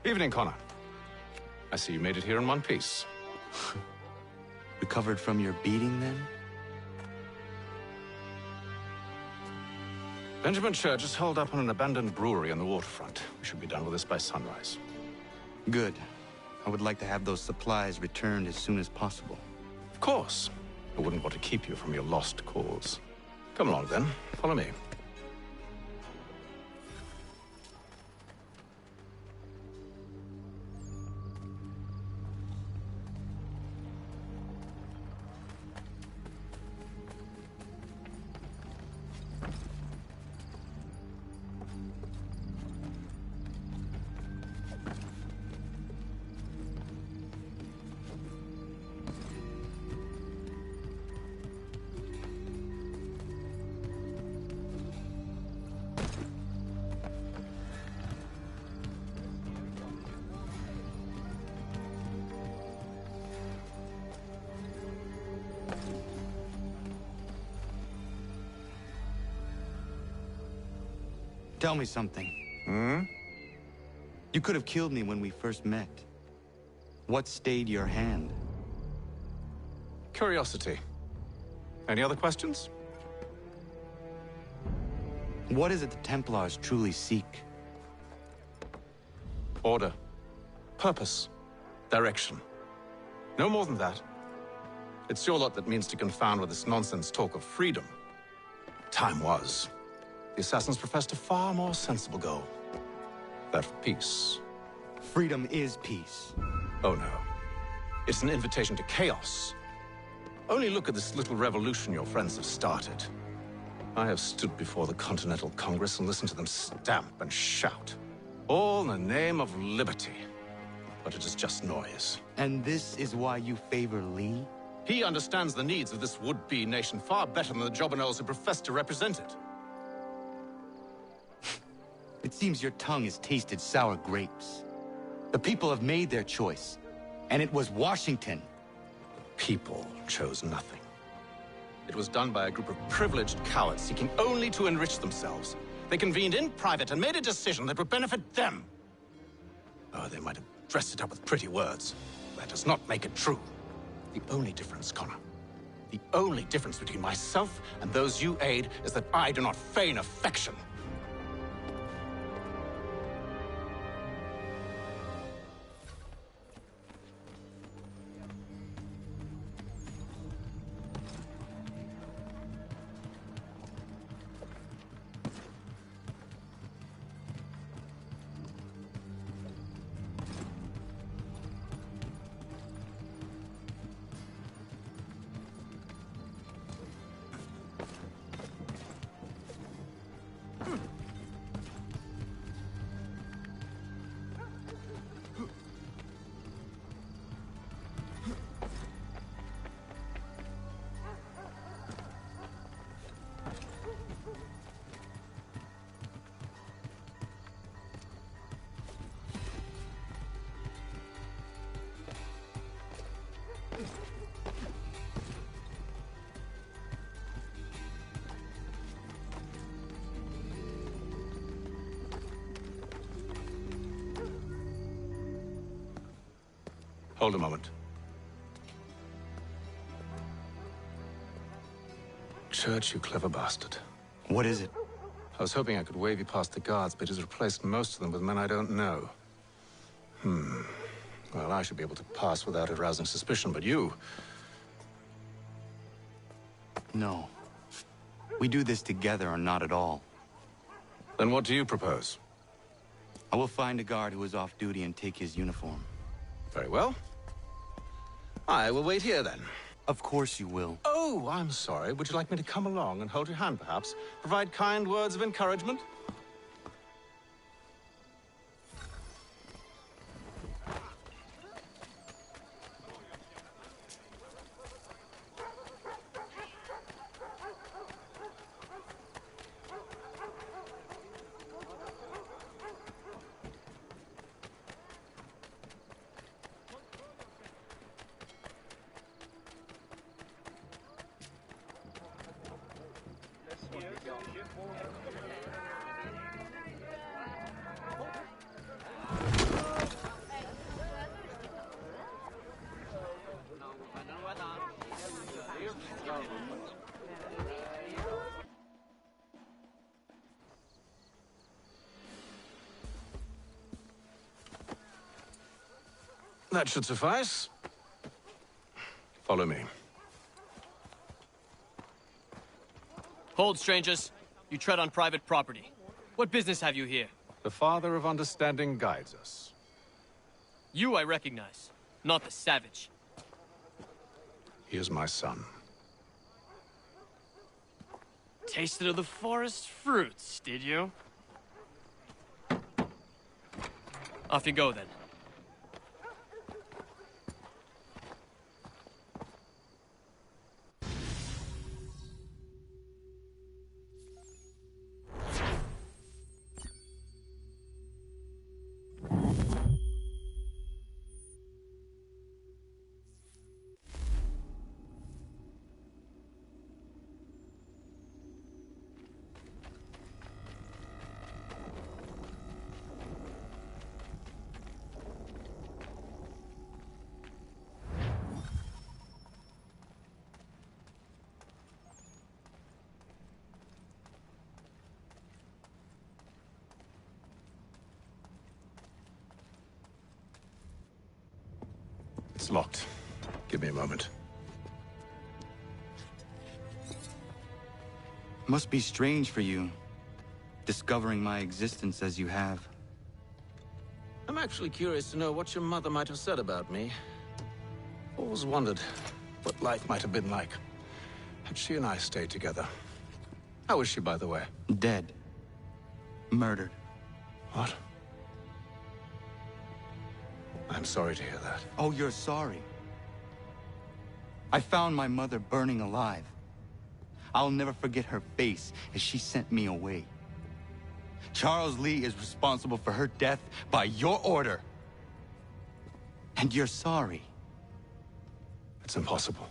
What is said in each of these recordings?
Evening, Connor. I see you made it here in one piece. Recovered from your beating, then? Benjamin Church is holed up on an abandoned brewery on the waterfront. We should be done with this by sunrise. Good. I would like to have those supplies returned as soon as possible. Of course. I wouldn't want to keep you from your lost cause. Come along, then. Follow me. Tell me something. You could have killed me when we first met. What stayed your hand? Curiosity. Any other questions? What is it the Templars truly seek? Order. Purpose. Direction. No more than that. It's your lot that means to confound with this nonsense talk of freedom. Time was. The assassins professed a far more sensible goal. That of peace. Freedom is peace. Oh no. It's an invitation to chaos. Only look at this little revolution your friends have started. I have stood before the Continental Congress and listened to them stamp and shout. All in the name of liberty. But it is just noise. And this is why you favor Lee? He understands the needs of this would-be nation far better than the jobberknolls who profess to represent it. It seems your tongue has tasted sour grapes. The people have made their choice, and it was Washington. People chose nothing. It was done by a group of privileged cowards seeking only to enrich themselves. They convened in private and made a decision that would benefit them. Oh, they might have dressed it up with pretty words. That does not make it true. The only difference, Connor, the only difference between myself and those you aid is that I do not feign affection. Hold a moment. Church, you clever bastard. What is it? I was hoping I could wave you past the guards, but he's replaced most of them with men I don't know. Well, I should be able to pass without arousing suspicion, but you... No. We do this together or not at all. Then what do you propose? I will find a guard who is off duty and take his uniform. Very well. I will wait here, then. Of course you will. Oh, I'm sorry. Would you like me to come along and hold your hand, perhaps? Provide kind words of encouragement? That should suffice. Follow me. Hold, strangers. You tread on private property. What business have you here? The Father of Understanding guides us. You I recognize, not the savage. He is my son. Tasted of the forest fruits, did you? Off you go, then. It's locked. Give me a moment. Must be strange for you, discovering my existence as you have. I'm actually curious to know what your mother might have said about me. Always wondered what life might have been like had she and I stayed together. How is she, by the way? Dead. Murdered. What? I'm sorry to hear that. Oh, you're sorry. I found my mother burning alive. I'll never forget her face as she sent me away. Charles Lee is responsible for her death by your order. And you're sorry. It's impossible.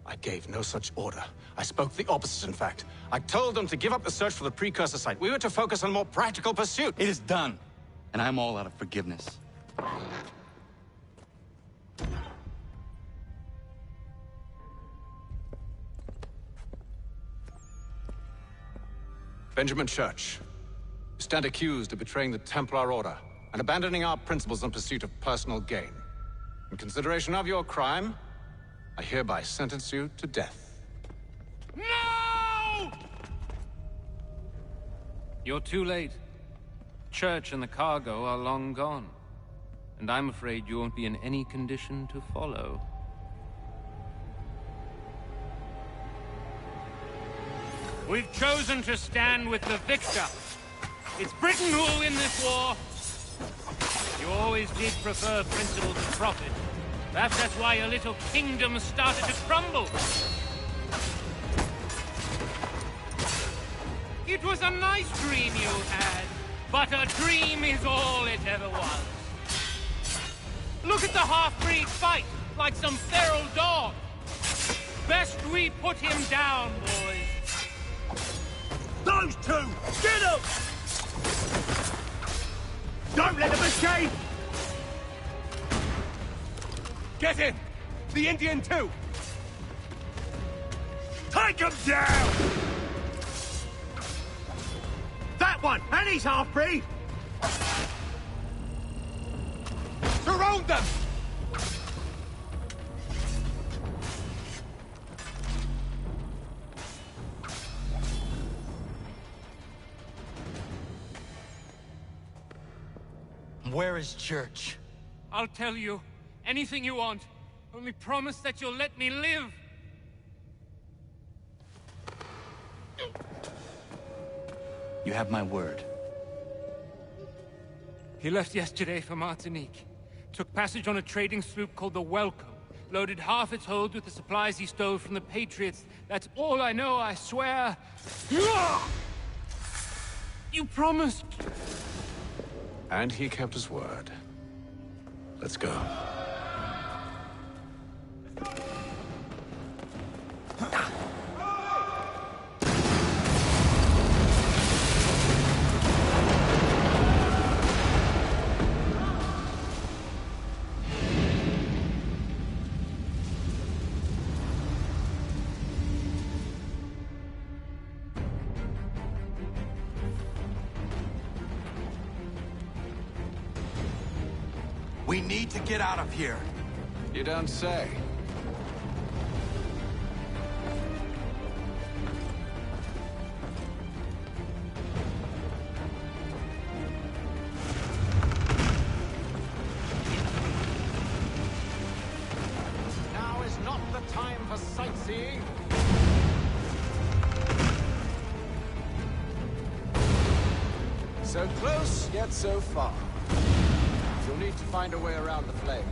I gave no such order. I spoke the opposite, in fact. I told them to give up the search for the precursor site. We were to focus on a more practical pursuit. It is done, and I'm all out of forgiveness. Benjamin Church, you stand accused of betraying the Templar Order and abandoning our principles in pursuit of personal gain. In consideration of your crime, I hereby sentence you to death. No! You're too late. Church and the cargo are long gone. And I'm afraid you won't be in any condition to follow. We've chosen to stand with the victor. It's Britain who will win this war. You always did prefer principle to profit. Perhaps that's why your little kingdom started to crumble. It was a nice dream you had, but a dream is all it ever was. Look at the half-breed fight, like some feral dog. Best we put him down, boys. Those two! Get them! Don't let them escape! Get him! The Indian too! Take him down! That one! And he's half-breed! Surround them! Where is Church? I'll tell you. Anything you want. Only promise that you'll let me live. You have my word. He left yesterday for Martinique. Took passage on a trading sloop called the Welcome. Loaded half its hold with the supplies he stole from the Patriots. That's all I know, I swear. You promised. And he kept his word. Let's go. We need to get out of here. You don't say. Now is not the time for sightseeing. So close, yet so far. You'll need to find a way around the flames.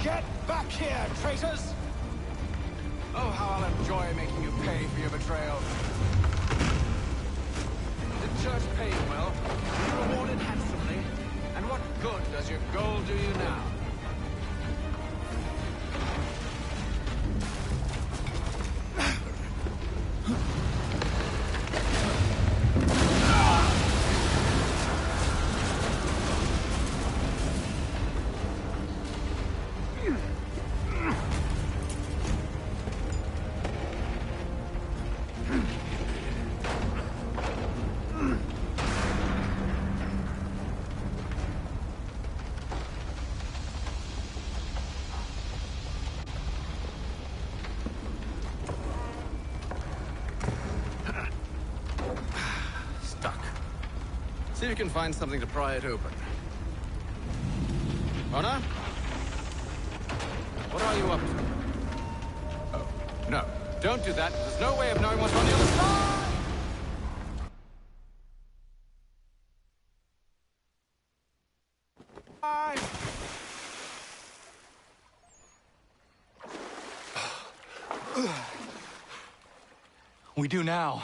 Get back here, traitors! Oh, how I'll enjoy making you pay for your betrayal. The church paid well, you rewarded handsomely, and what good does your gold do you now? See if you can find something to pry it open. Honor? What are you up to? Oh, no. Don't do that. There's no way of knowing what's on the other side! Bye! We do now.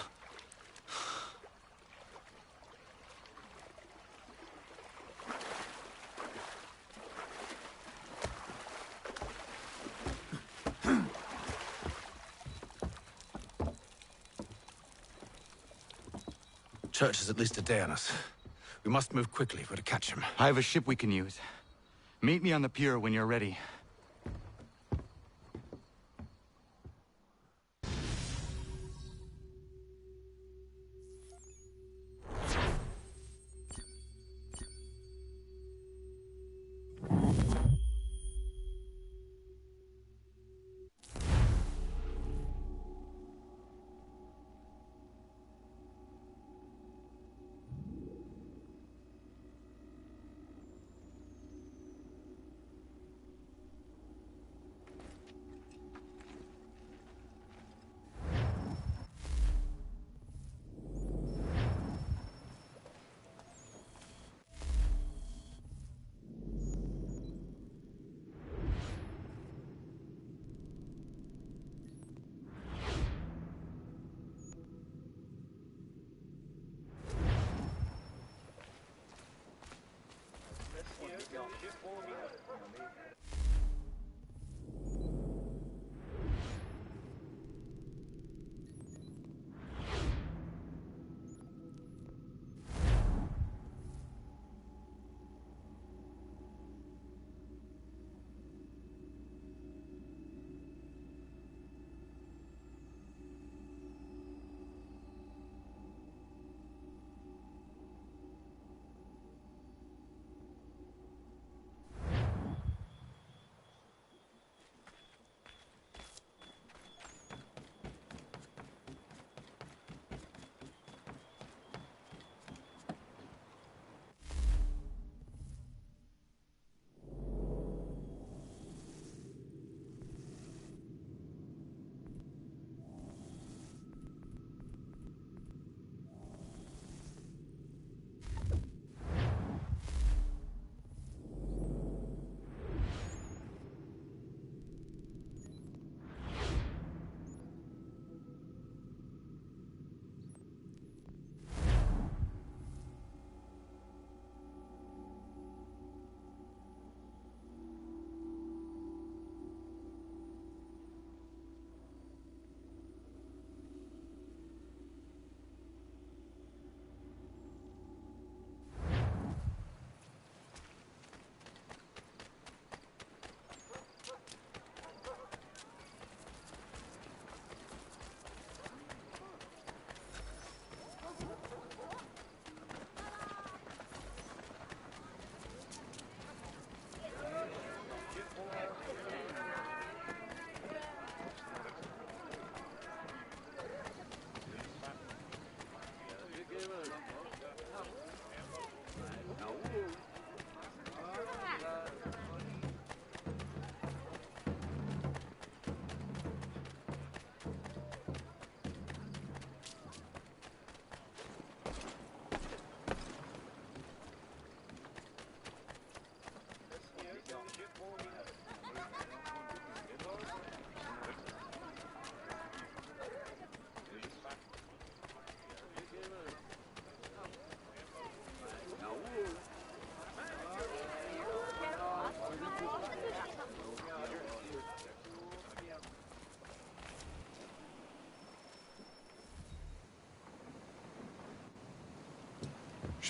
Church is at least a day on us. We must move quickly if we're to catch him. I have a ship we can use. Meet me on the pier when you're ready.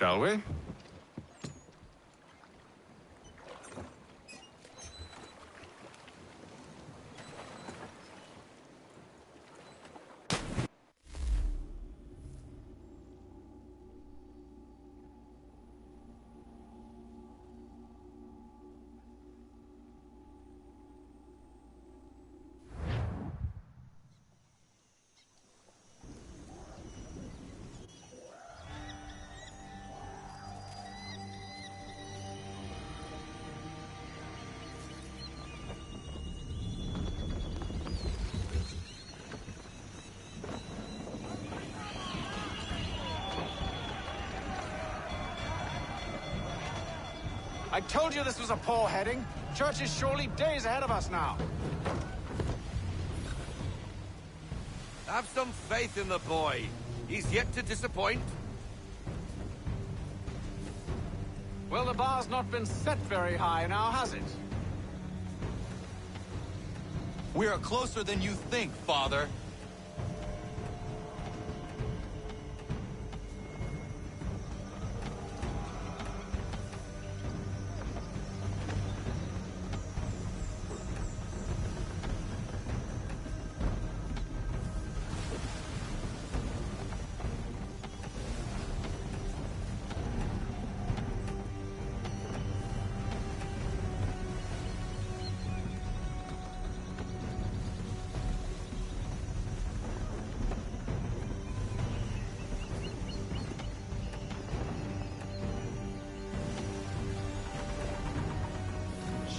Shall we? I told you this was a poor heading. Church is surely days ahead of us now. Have some faith in the boy. He's yet to disappoint. Well, the bar's not been set very high now, has it? We are closer than you think, Father.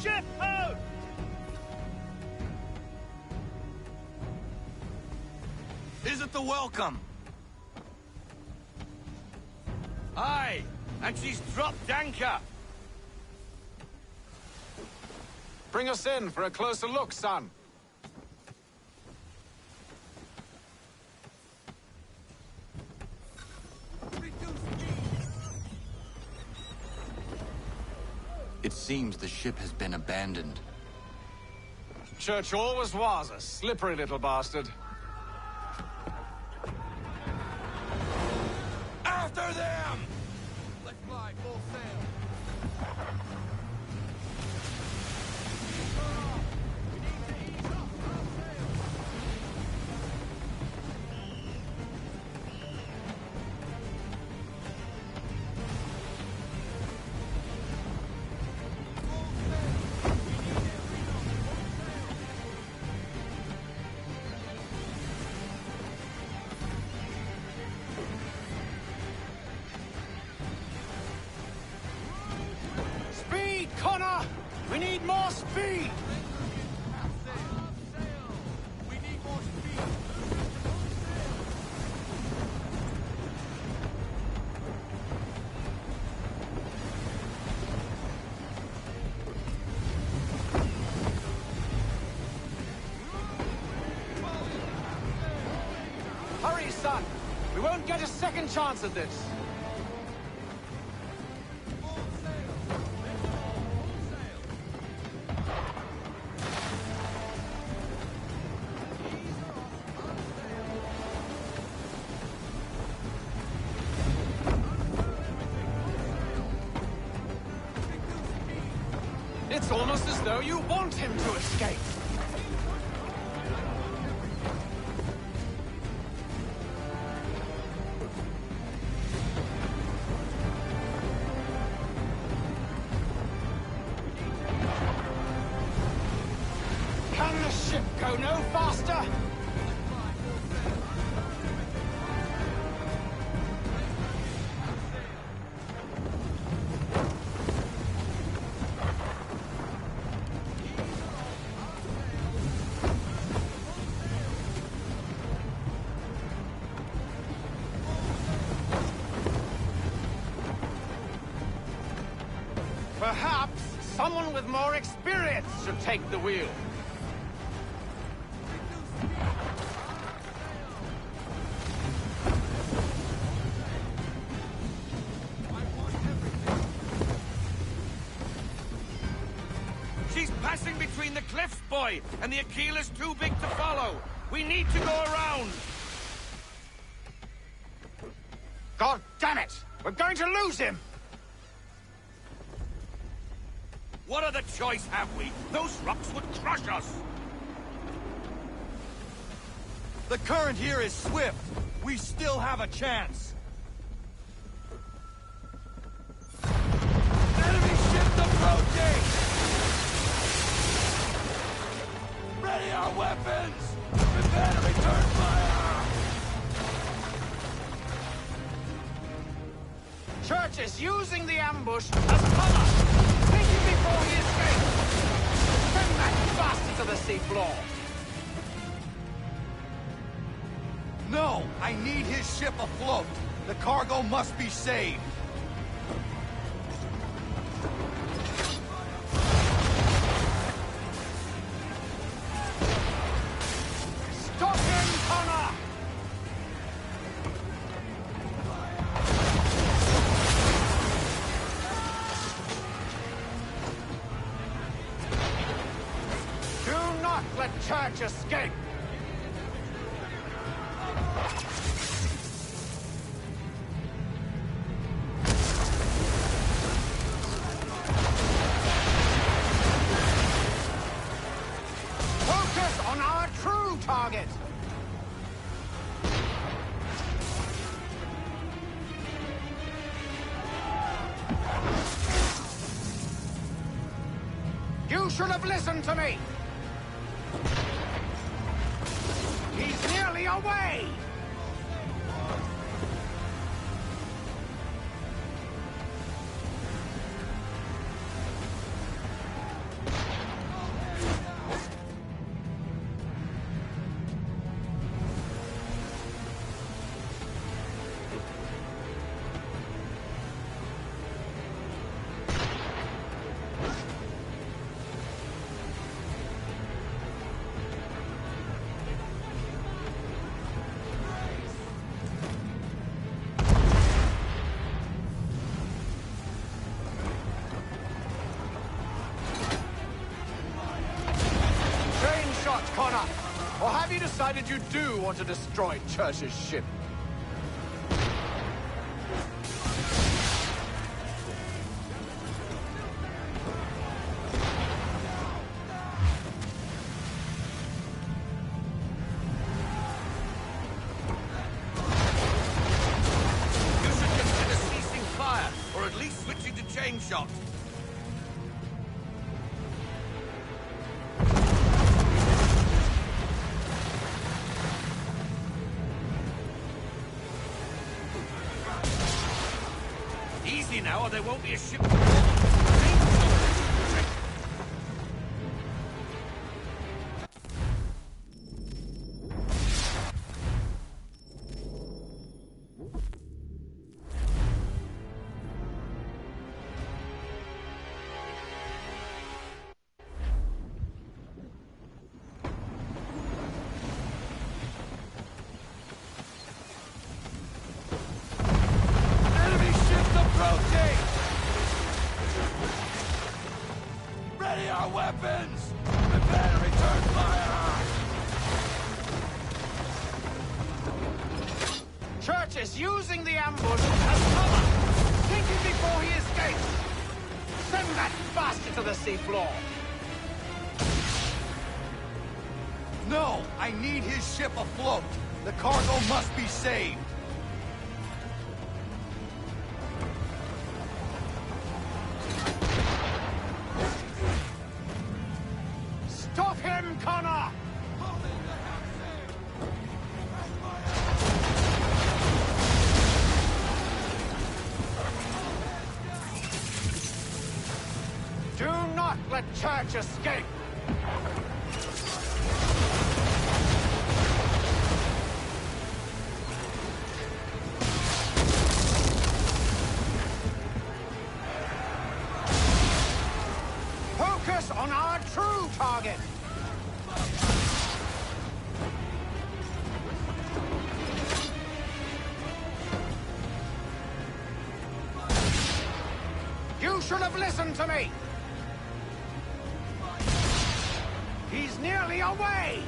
Ship out! Is it the welcome? Aye, and she's dropped anchor. Bring us in for a closer look, son. It seems the ship has been abandoned. Church always was a slippery little bastard. After them! Let's fly full sail. Speed, Connor! We need more speed! Hurry, son! We won't get a second chance at this! It's almost as though you want him to escape. Can the ship go no faster? Perhaps someone with more experience should take the wheel. She's passing between the cliffs, boy, and the Aquila's too big to follow. We need to go around. God damn it! We're going to lose him! What other choice have we? Those rocks would crush us! The current here is swift. We still have a chance. Enemy ship approaching! Ready our weapons! Prepare to return fire! Church is using the ambush as cover! Take him before he escapes! Send that bastard to the seafloor! No! I need his ship afloat! The cargo must be saved! Stop him, Connor! Do not let Church escape! Focus on our true target! You should have listened to me! He's nearly away! Connor! Or have you decided you do want to destroy Church's ship? You should consider ceasing fire, or at least switching to chain shot. Easy now, or there won't be a ship. Enemy ship approaching! Ready our weapons! Prepare to return fire! Church is using the ambush as cover! Take him before he escapes! Send that bastard to the seafloor! No! I need his ship afloat! The cargo must be saved! Stop him, Connor! Do not let Church escape! Focus on our true target! You should have listened to me! He's nearly away!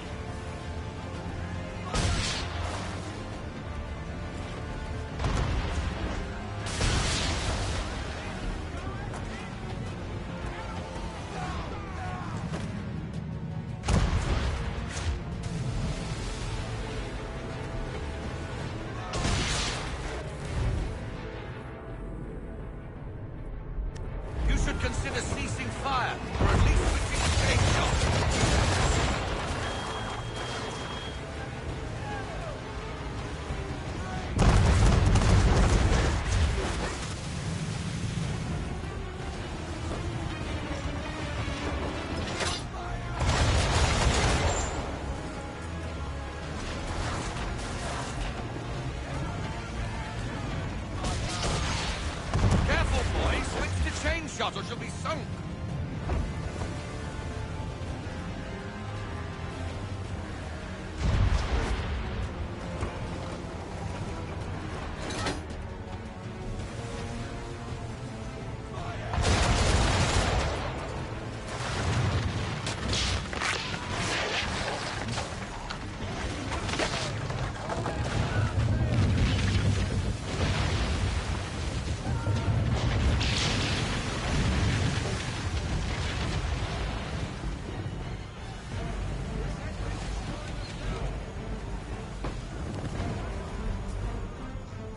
shot or she'll be sunk!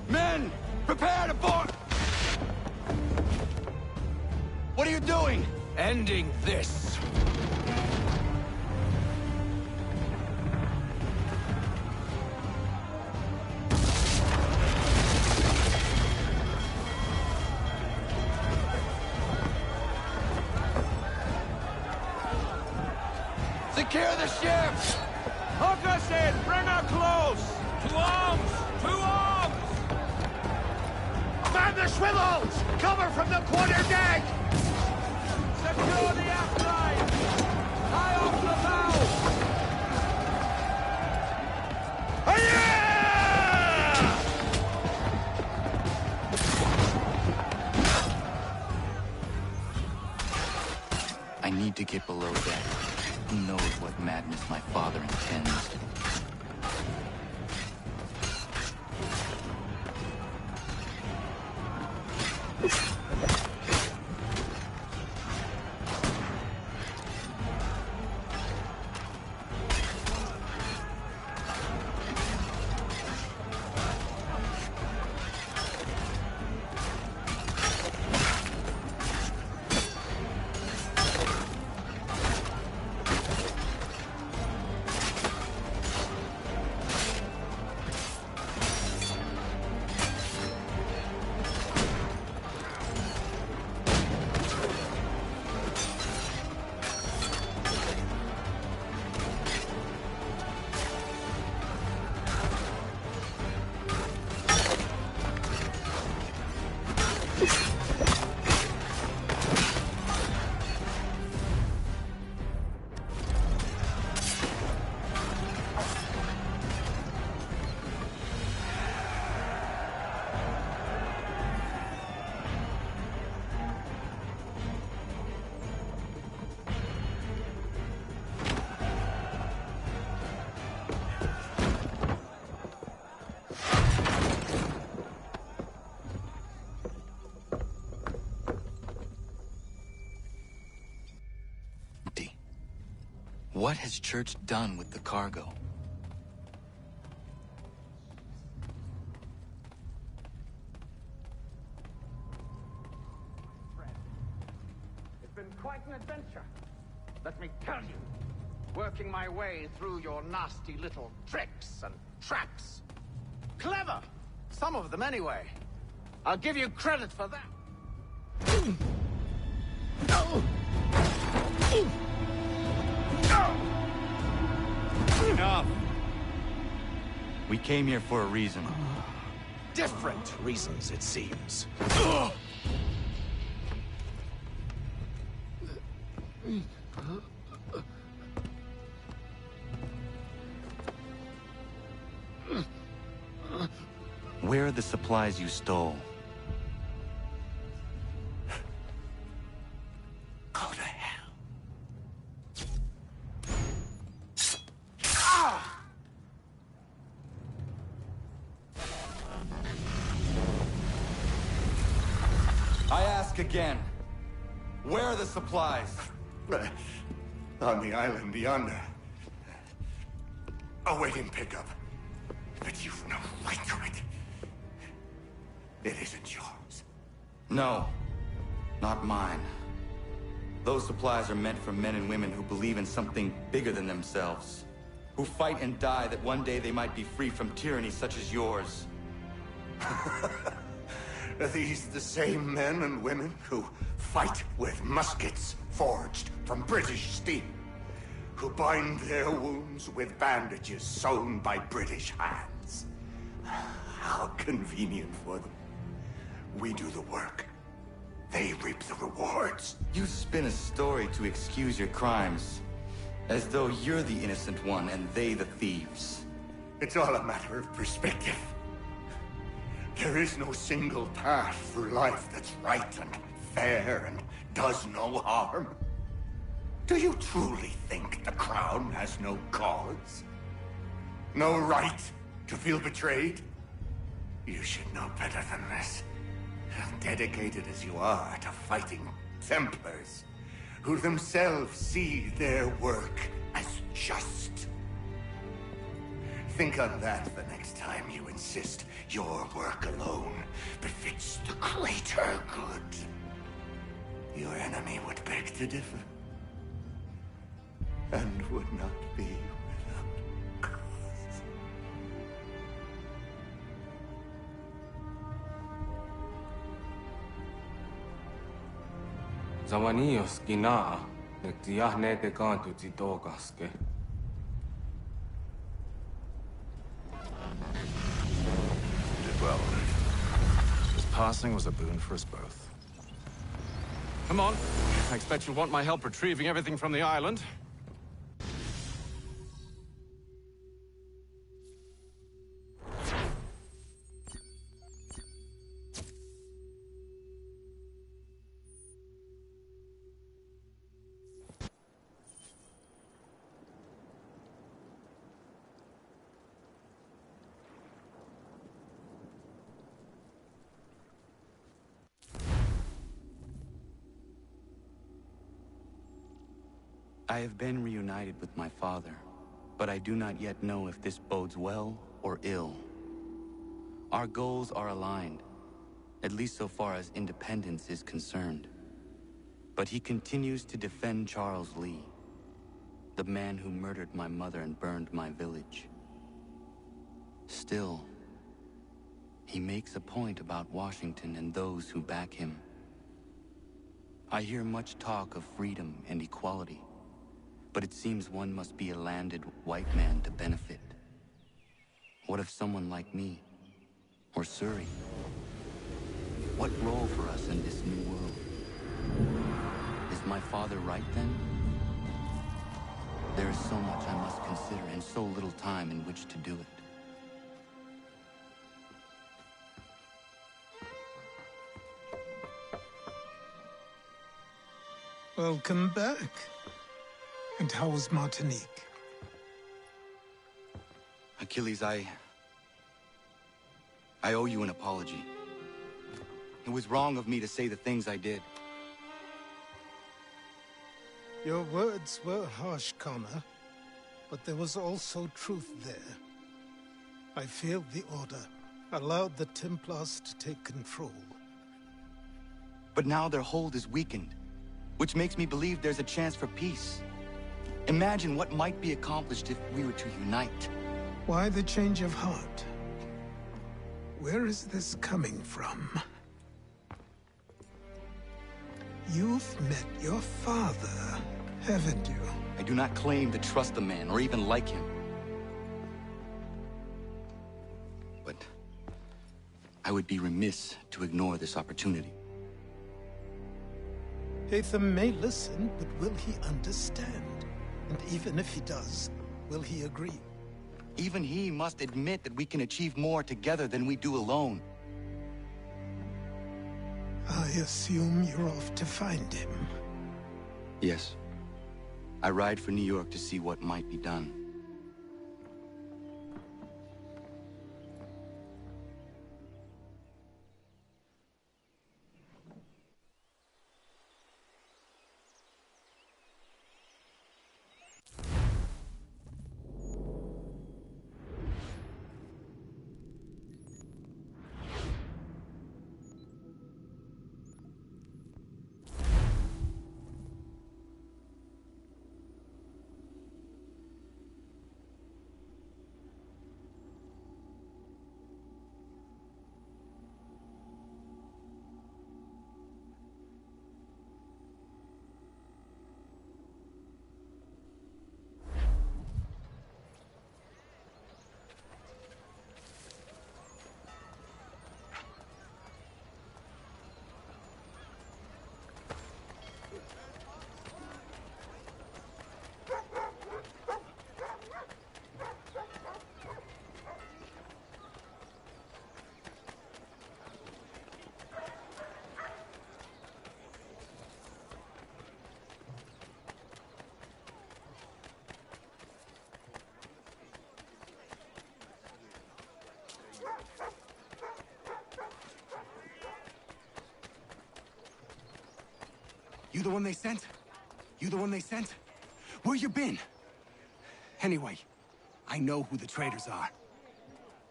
Men! Prepare to board! What are you doing? Ending this. Secure the ship! Hook us in! Bring her close! To arms! To arms! Man the swivels! Cover from the quarter deck! Secure the aft line! High off the bow! I need to get below deck. Who knows what madness my father intends? What has Church done with the cargo? It's been quite an adventure. Let me tell you. Working my way through your nasty little tricks and traps. Clever! Some of them anyway. I'll give you credit for that. Enough! We came here for a reason. Different reasons, it seems. Where are the supplies you stole? Go to hell. I ask again. Where are the supplies? On the island yonder. Awaiting pickup. But you've no right to it. It isn't yours. No, not mine. Those supplies are meant for men and women who believe in something bigger than themselves. Who fight and die that one day they might be free from tyranny such as yours. Are these the same men and women who fight with muskets forged from British steel? Who bind their wounds with bandages sewn by British hands? How convenient for them. We do the work. they reap the rewards. You spin a story to excuse your crimes, as though you're the innocent one and they the thieves. It's all a matter of perspective. There is no single path through life that's right and fair and does no harm. Do you truly think the Crown has no cause? No right to feel betrayed? You should know better than this. Dedicated as you are to fighting Templars, who themselves see their work as just. Think on that the next time you insist your work alone befits the greater good. Your enemy would beg to differ, and would not be without cause. Zawanios ginaa, nagtiyahne te kanto titogaske. Did well. His passing was a boon for us both. Come on. I expect you'll want my help retrieving everything from the island. I have been reunited with my father, but I do not yet know if this bodes well or ill. Our goals are aligned, at least so far as independence is concerned. But he continues to defend Charles Lee, the man who murdered my mother and burned my village. Still, he makes a point about Washington and those who back him. I hear much talk of freedom and equality, but it seems one must be a landed white man to benefit. What if someone like me, or Surrey? What role for us in this new world? Is my father right then? There is so much I must consider and so little time in which to do it. Welcome back. And how was Martinique? Achilles, I owe you an apology. It was wrong of me to say the things I did. Your words were harsh, Connor, but there was also truth there. I failed the Order, allowed the Templars to take control. But now their hold is weakened, which makes me believe there's a chance for peace. Imagine what might be accomplished if we were to unite. Why the change of heart? Where is this coming from? You've met your father, haven't you? I do not claim to trust the man or even like him. But I would be remiss to ignore this opportunity. Hatham may listen, but will he understand? And even if he does, will he agree? Even he must admit that we can achieve more together than we do alone. I assume you're off to find him. Yes. I ride for New York to see what might be done. You the one they sent? You the one they sent? Where you been? Anyway, I know who the traitors are.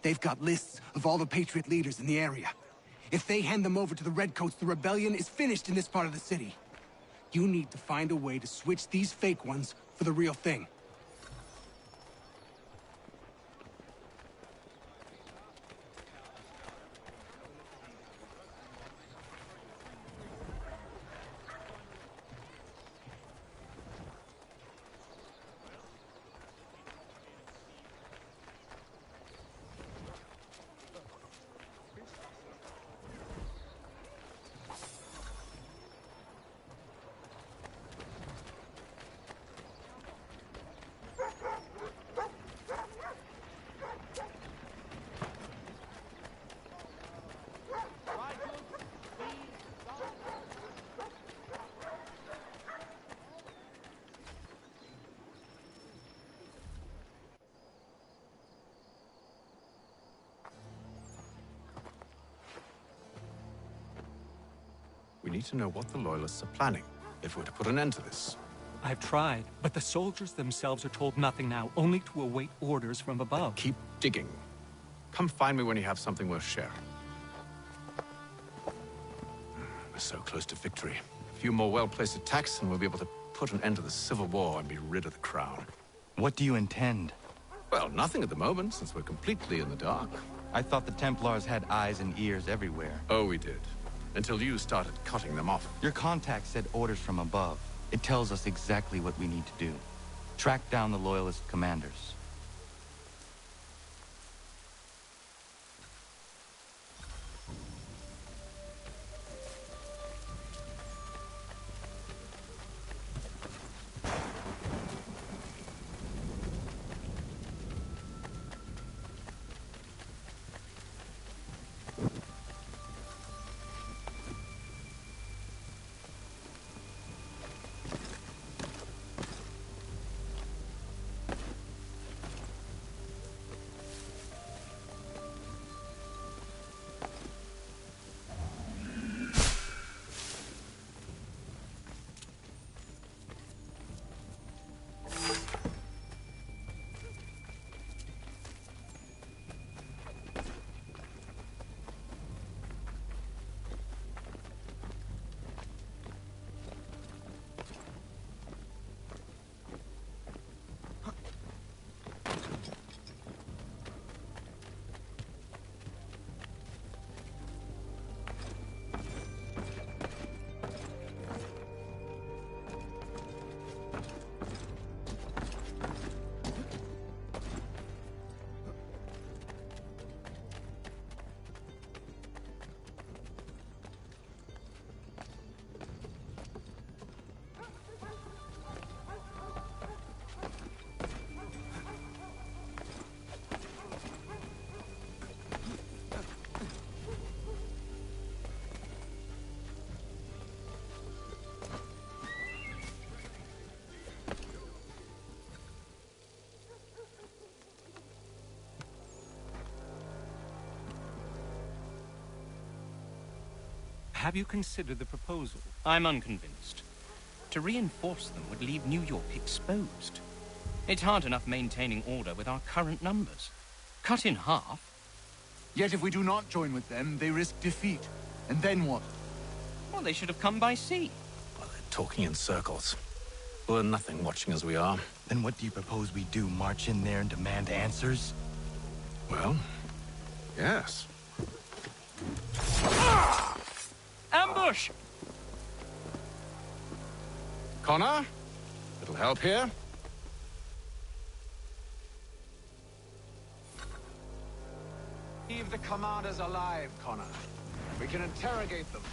They've got lists of all the Patriot leaders in the area. If they hand them over to the Redcoats, the rebellion is finished in this part of the city. You need to find a way to switch these fake ones for the real thing. We need to know what the Loyalists are planning, if we're to put an end to this. I've tried, but the soldiers themselves are told nothing now, only to await orders from above. Keep digging. Come find me when you have something worth sharing. We're so close to victory. A few more well-placed attacks and we'll be able to put an end to the Civil War and be rid of the Crown. What do you intend? Well, nothing at the moment, since we're completely in the dark. I thought the Templars had eyes and ears everywhere. Oh, we did. Until you started cutting them off. Your contact said orders from above. It tells us exactly what we need to do. Track down the Loyalist commanders. Have you considered the proposal? I'm unconvinced. To reinforce them would leave New York exposed. It's hard enough maintaining order with our current numbers. Cut in half. Yet if we do not join with them, they risk defeat. And then what? Well, they should have come by sea. Well, they're talking in circles. We're nothing watching as we are. Then what do you propose we do? March in there and demand answers? Well, yes. Ambush! Connor? Little help here? Leave the commanders alive, Connor. We can interrogate them.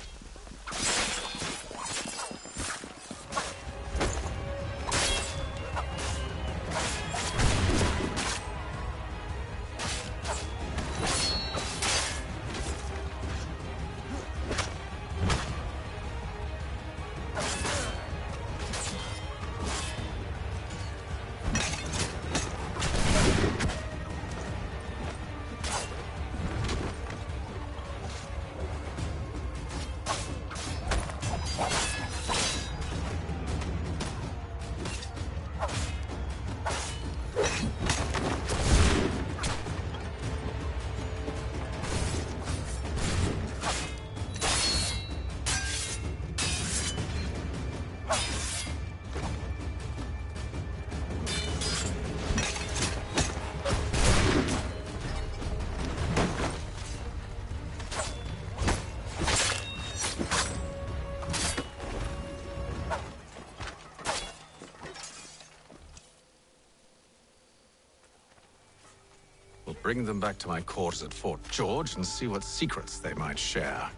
Bring them back to my quarters at Fort George and see what secrets they might share.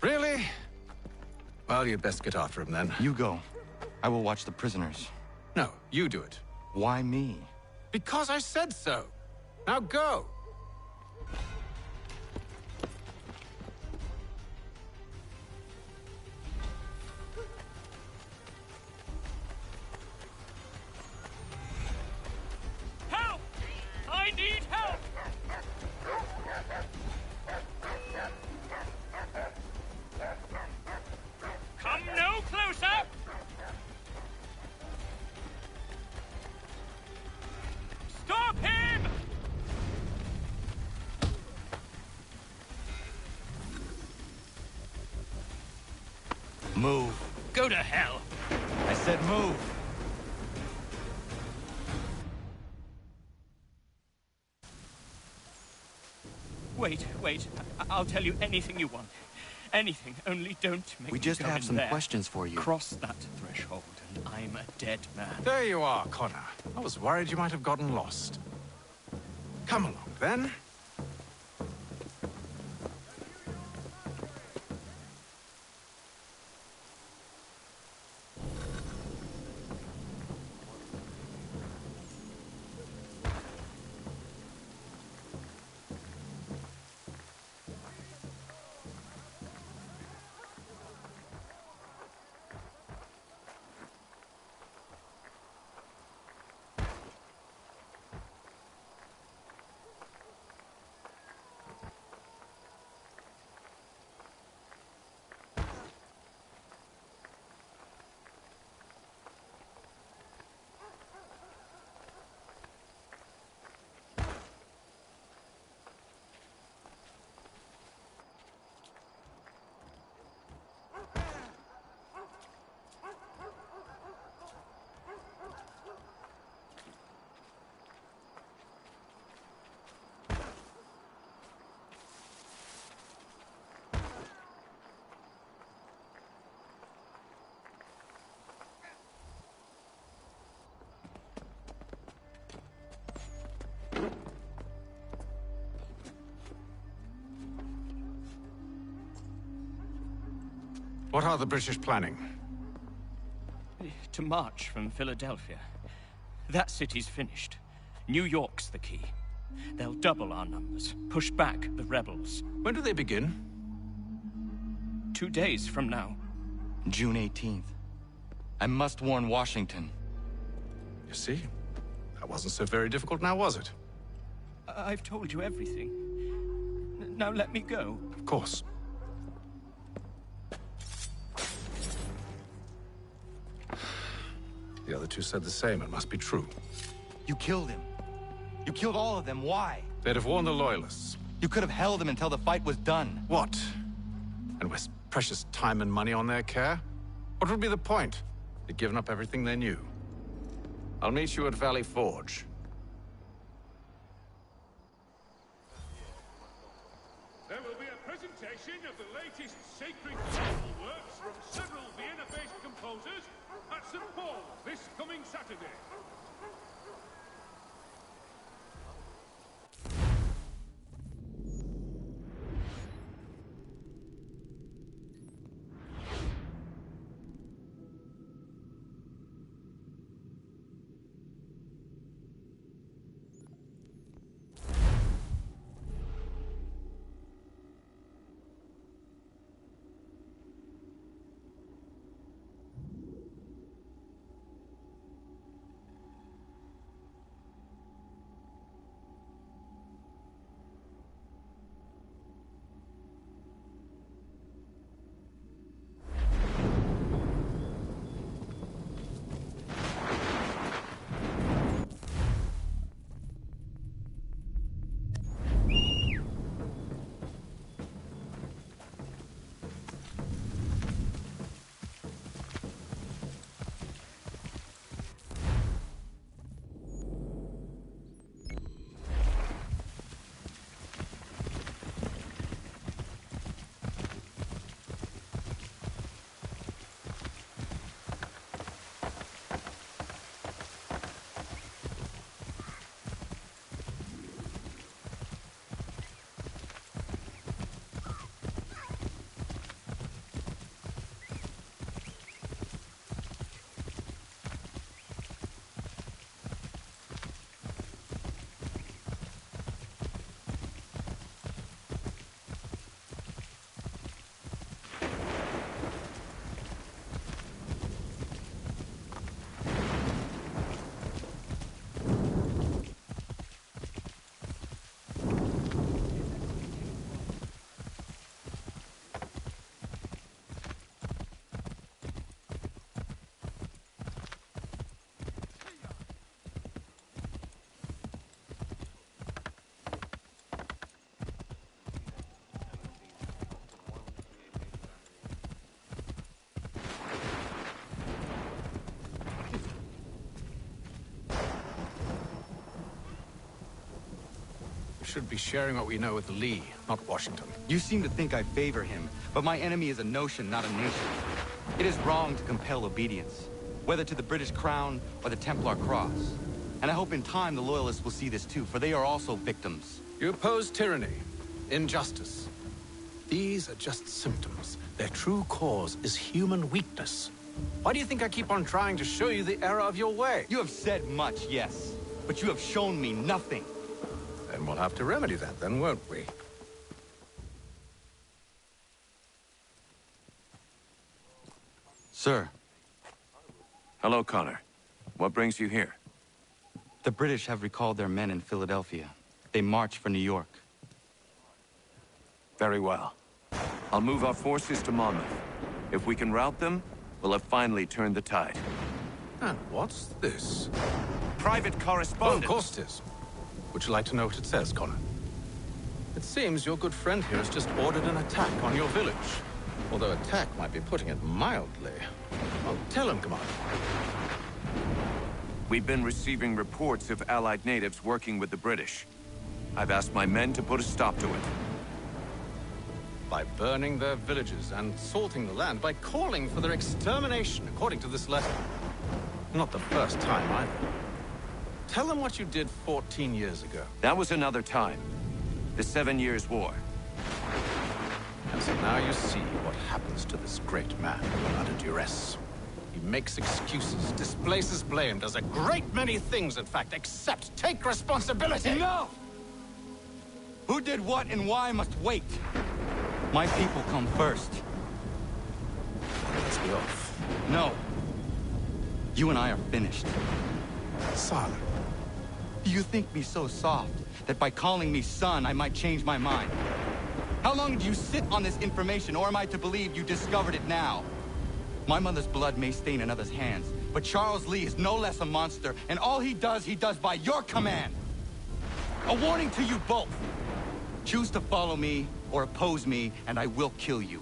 Really? Well, you'd best get after him then. You go. I will watch the prisoners. No, you do it. Why me? Because I said so. Now go! Help! I need help! Come no closer! Stop him! Move. Go to hell! I said move. Wait. I'll tell you anything you want. Anything, only don't make We me just go have in some there. questions for you. Cross that threshold, and I'm a dead man. There you are, Connor. I was worried you might have gotten lost. Come along, then. What are the British planning? To march from Philadelphia. That city's finished. New York's the key. They'll double our numbers, push back the rebels. When do they begin? 2 days from now. June 18th. I must warn Washington. You see? That wasn't so very difficult now, was it? I've told you everything. Now let me go. Of course. The other two said the same. It must be true. You killed him. You killed all of them. Why? They'd have warned the Loyalists. You could have held them until the fight was done. What? And waste precious time and money on their care? What would be the point? They'd given up everything they knew. I'll meet you at Valley Forge. There will be a presentation of the latest sacred musical works from several Vienna-based composers at St. Paul this coming Saturday. should be sharing what we know with Lee, not Washington. You seem to think I favor him, but my enemy is a notion, not a nation. It is wrong to compel obedience, whether to the British Crown or the Templar Cross. And I hope in time the Loyalists will see this too, for they are also victims. You oppose tyranny, injustice. These are just symptoms. Their true cause is human weakness. Why do you think I keep on trying to show you the error of your way? You have said much, yes, but you have shown me nothing. Then we'll have to remedy that then, won't we? Sir. Hello, Connor. What brings you here? The British have recalled their men in Philadelphia. They march for New York. Very well. I'll move our forces to Monmouth. If we can rout them, we'll have finally turned the tide. And what's this? Private correspondence. Oh, of course it is. Would you like to know what it says, Connor? It seems your good friend here has just ordered an attack on your village. Although attack might be putting it mildly. Well, tell him, Commander. We've been receiving reports of Allied natives working with the British. I've asked my men to put a stop to it. By burning their villages and salting the land, by calling for their extermination, according to this letter. Not the first time, either. Tell them what you did 14 years ago. That was another time. The 7 Years' War. And so now you see what happens to this great man when under duress. He makes excuses, displaces blame, does a great many things, in fact, except take responsibility! Enough! Who did what and why must wait. My people come first. Let's be off. No. You and I are finished. Silent. Do you think me so soft that by calling me son, I might change my mind? How long do you sit on this information, or am I to believe you discovered it now? My mother's blood may stain another's hands, but Charles Lee is no less a monster, and all he does by your command. A warning to you both. Choose to follow me or oppose me, and I will kill you.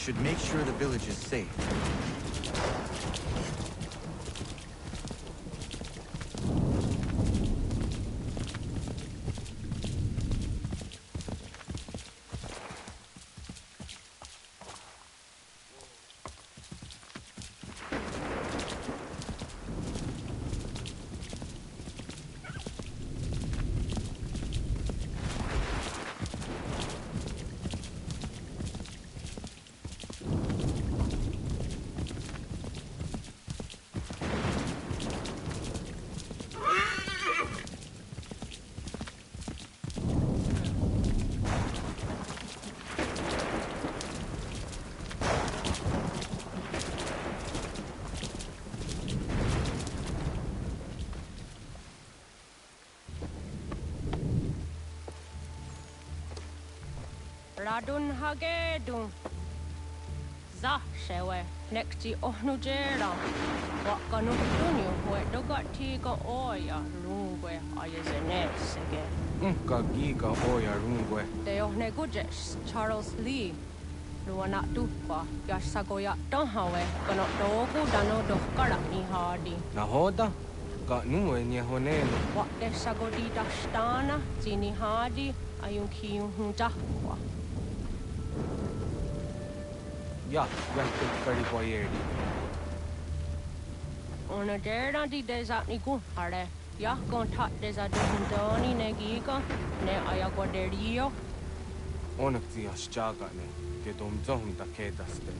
should make sure the village is safe. Radun hagedun. Zashewe nekti ohnujera. Wakanu dunyu we dogati go oya rungwe ayazenesege. Ka giga oya rungwe. Te ohne gujes Charles Lee. Luana tukwa yasagoya donhawe kono dogu dano dohkara ni hadi. Nahoda? Ka nuwe nye honeno. Wa desagodi dashtana zini hadi ayun kiyun hundahwa. Ja, kari boyerdi. Ona dera di desatni gun hare. Ja gon tat desadu hundoni negiga ne ayagoderio. Onak ti asjaga ne, ke dom zohum da kedaste.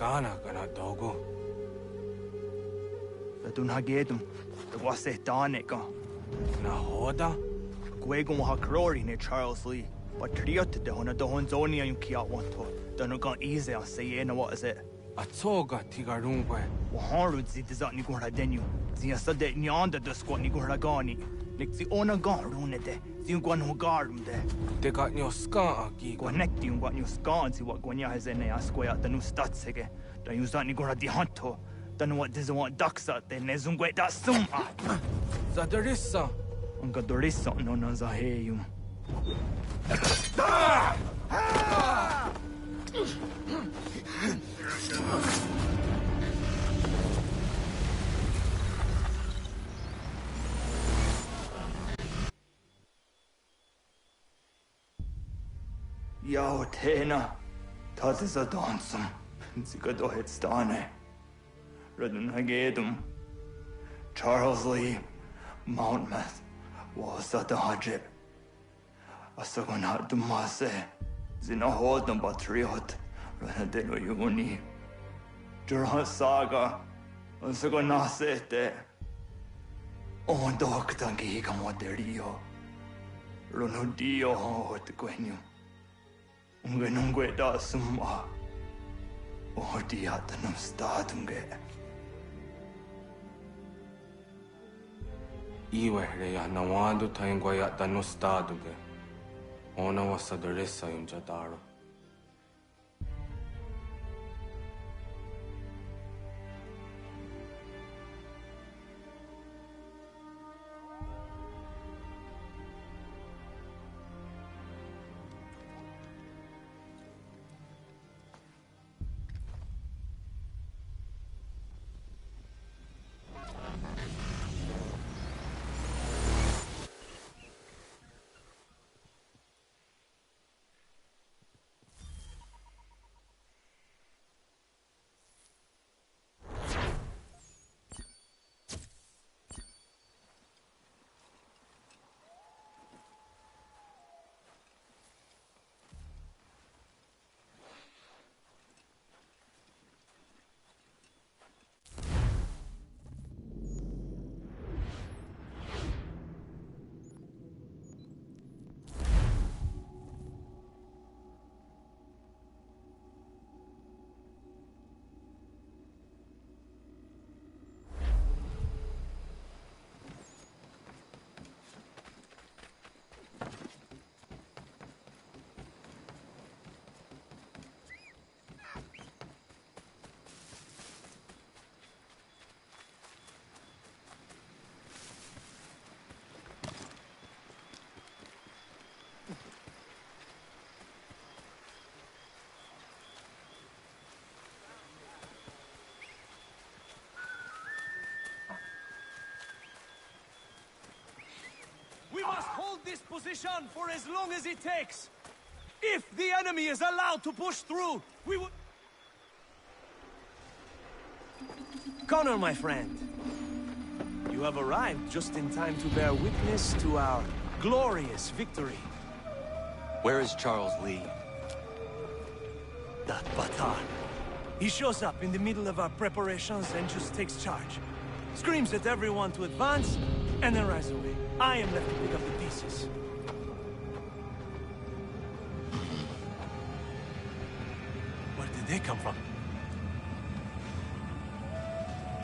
Kana kana dogo. Dun hagedum. The was it Danica. Na hoda? Guegon ha Crori ne Charles Lee. But Triot de Hona the Honzonia you kia want to. Dun got easy I say what is it? A toga tigarungwe. Waharud zit is at Nigura denu. Zia sadet nyanda the squat Nigura gani. Nick the ona garune de. Zin guan who garum de. They got your scar gi. Connect you what new scan see what Gwanya has in a square at the new stats again. Don't use that Nigura di Hunto. Don't what doesn't want ducks out there, Nezungwe that soon. Zadarissa. Unga Dorissa no Nazaheyum. Yo, Tena. That is a dansum. Zigado Headstane. Redun Hagedum. Charles Lee. Mountmouth. Was at the Hajib. Asagonat Dumase. Zinahodum Batriot. Ranadeno Yuni. Jurhan Saga. Asagonasete. On Doctangi Camoderio. Runudio Hot Gwenum. Ungenungue da summa. Odiatanum statunge. Iwehreya nawadu taingwaya danu staduge. Ona wasadarissa yunjadaro. We must hold this position for as long as it takes. If the enemy is allowed to push through, we will... Connor, my friend. You have arrived just in time to bear witness to our glorious victory. Where is Charles Lee? That Batar. He shows up in the middle of our preparations and just takes charge. Screams at everyone to advance, and then rides away. I am left to pick up the pieces. Where did they come from?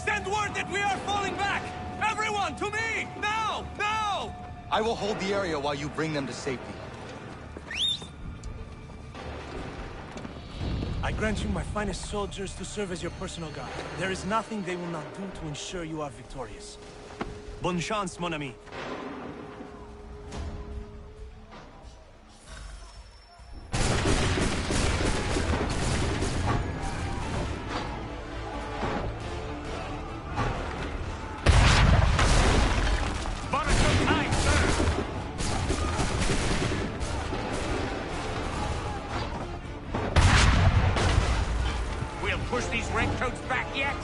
Send word that we are falling back! Everyone, to me! Now! Now! I will hold the area while you bring them to safety. I grant you my finest soldiers to serve as your personal guard. There is nothing they will not do to ensure you are victorious. Bonne chance, mon ami. Push these redcoats back yet?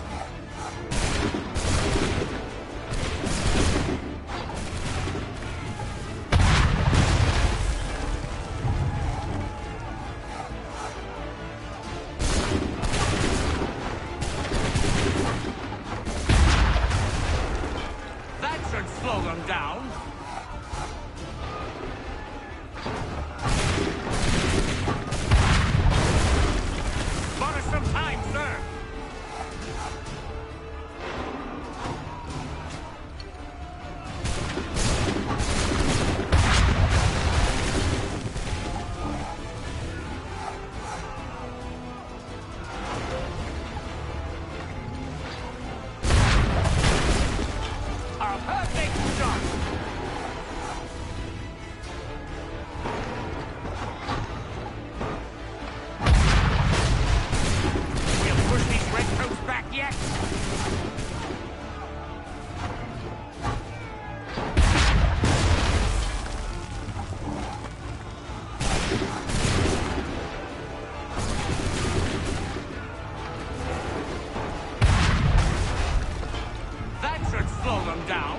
That should slow them down.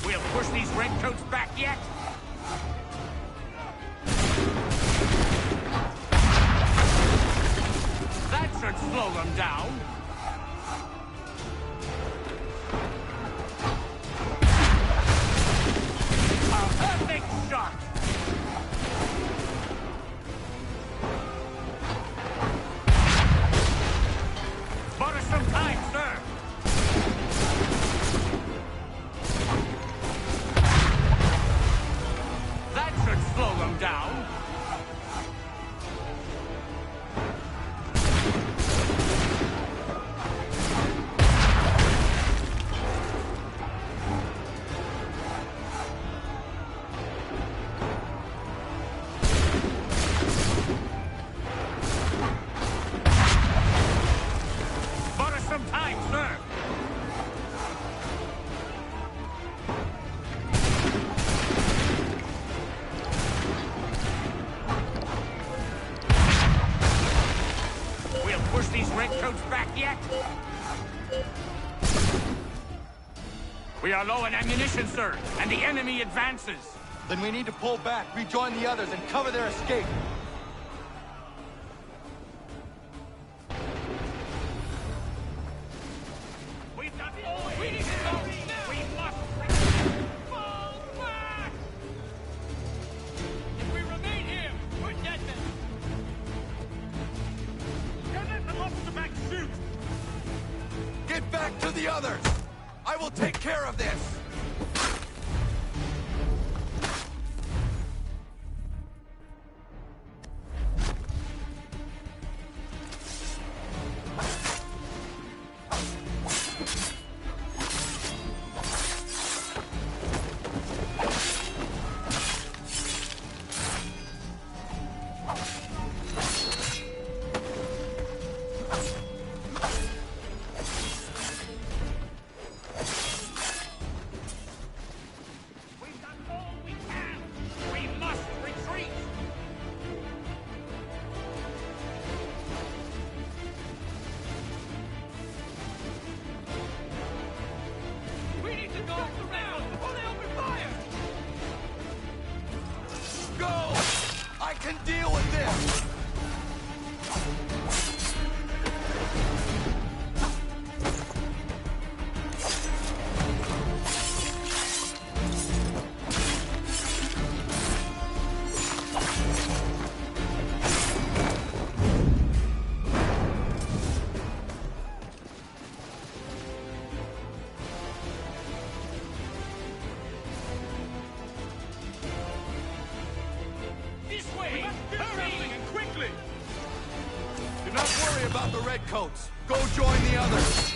We'll push these redcoats back yet. That should slow them down. A perfect shot. Bought us some time, sir. That should slow them down. Bought us some time, sir. We'll push these redcoats back yet. We are low on ammunition, sir, and the enemy advances. Then we need to pull back, rejoin the others, and cover their escape. We've got we need to go. We must fall back. If we remain here, we're dead men. Don't let them off the back shoot. Get back to the others! I will take care of this! We've done all we can. We must retreat. We need to go around before they open fire. Go! I can deal with this! This way. Hurry. And quickly. Do not worry about the redcoats. Go join the others.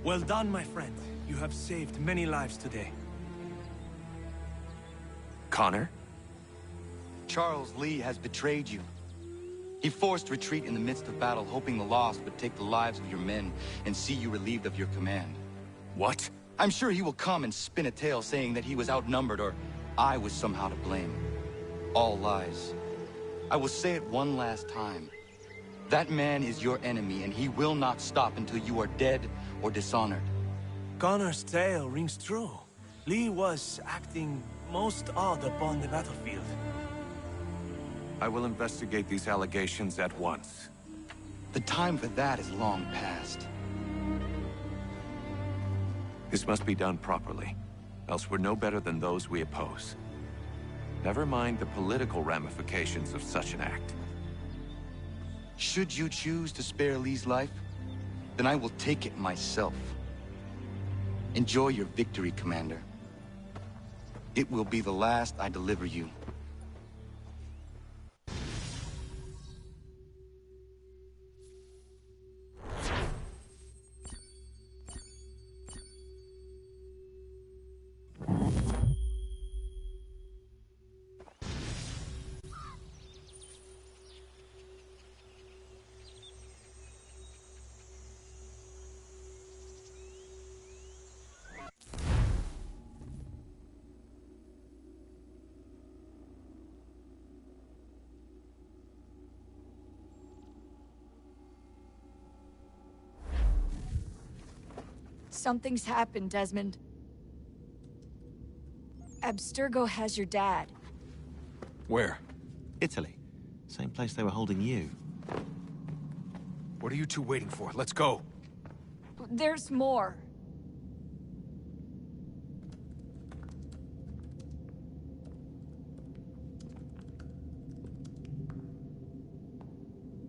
Well done, my friend. You have saved many lives today. Connor? Charles Lee has betrayed you. He forced retreat in the midst of battle, hoping the loss would take the lives of your men and see you relieved of your command. What? I'm sure he will come and spin a tale saying that he was outnumbered or I was somehow to blame. All lies. I will say it one last time. That man is your enemy, and he will not stop until you are dead or dishonored. Connor's tale rings true. Lee was acting most odd upon the battlefield. I will investigate these allegations at once. The time for that is long past. This must be done properly, else we're no better than those we oppose. Never mind the political ramifications of such an act. Should you choose to spare Lee's life, then I will take it myself. Enjoy your victory, Commander. It will be the last I deliver you. Something's happened, Desmond. Abstergo has your dad. Where? Italy. Same place they were holding you. What are you two waiting for? Let's go. There's more.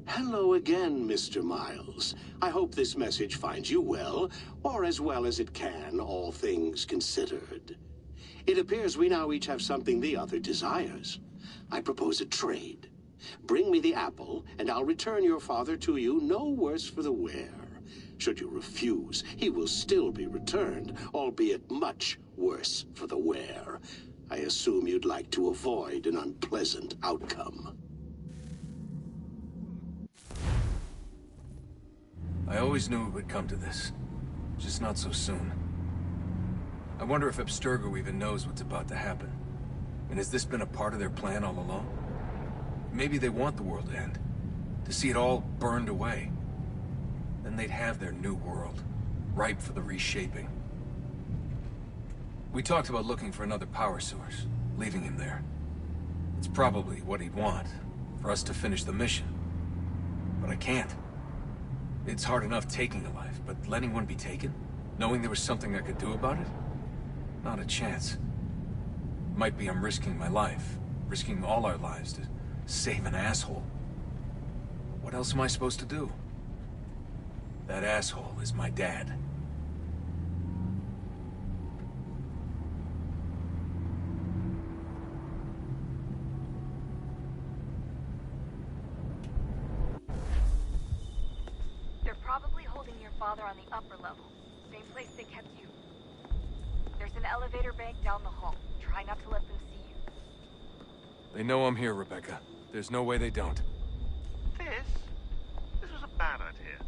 Hello again, Mr. Miles. I hope this message finds you well, or as well as it can, all things considered. It appears we now each have something the other desires. I propose a trade. Bring me the apple, and I'll return your father to you no worse for the wear. Should you refuse, he will still be returned, albeit much worse for the wear. I assume you'd like to avoid an unpleasant outcome. I always knew it would come to this. Just not so soon. I wonder if Abstergo even knows what's about to happen. And has this been a part of their plan all along? Maybe they want the world to end. To see it all burned away. Then they'd have their new world, ripe for the reshaping. We talked about looking for another power source, leaving him there. It's probably what he'd want, for us to finish the mission. But I can't. It's hard enough taking a life, but letting one be taken? Knowing there was something I could do about it? Not a chance. Might be I'm risking my life, risking all our lives to save an asshole. What else am I supposed to do? That asshole is my dad. Probably holding your father on the upper level. Same place they kept you. There's an elevator bank down the hall. Try not to let them see you. They know I'm here, Rebecca. There's no way they don't. This was a bad idea.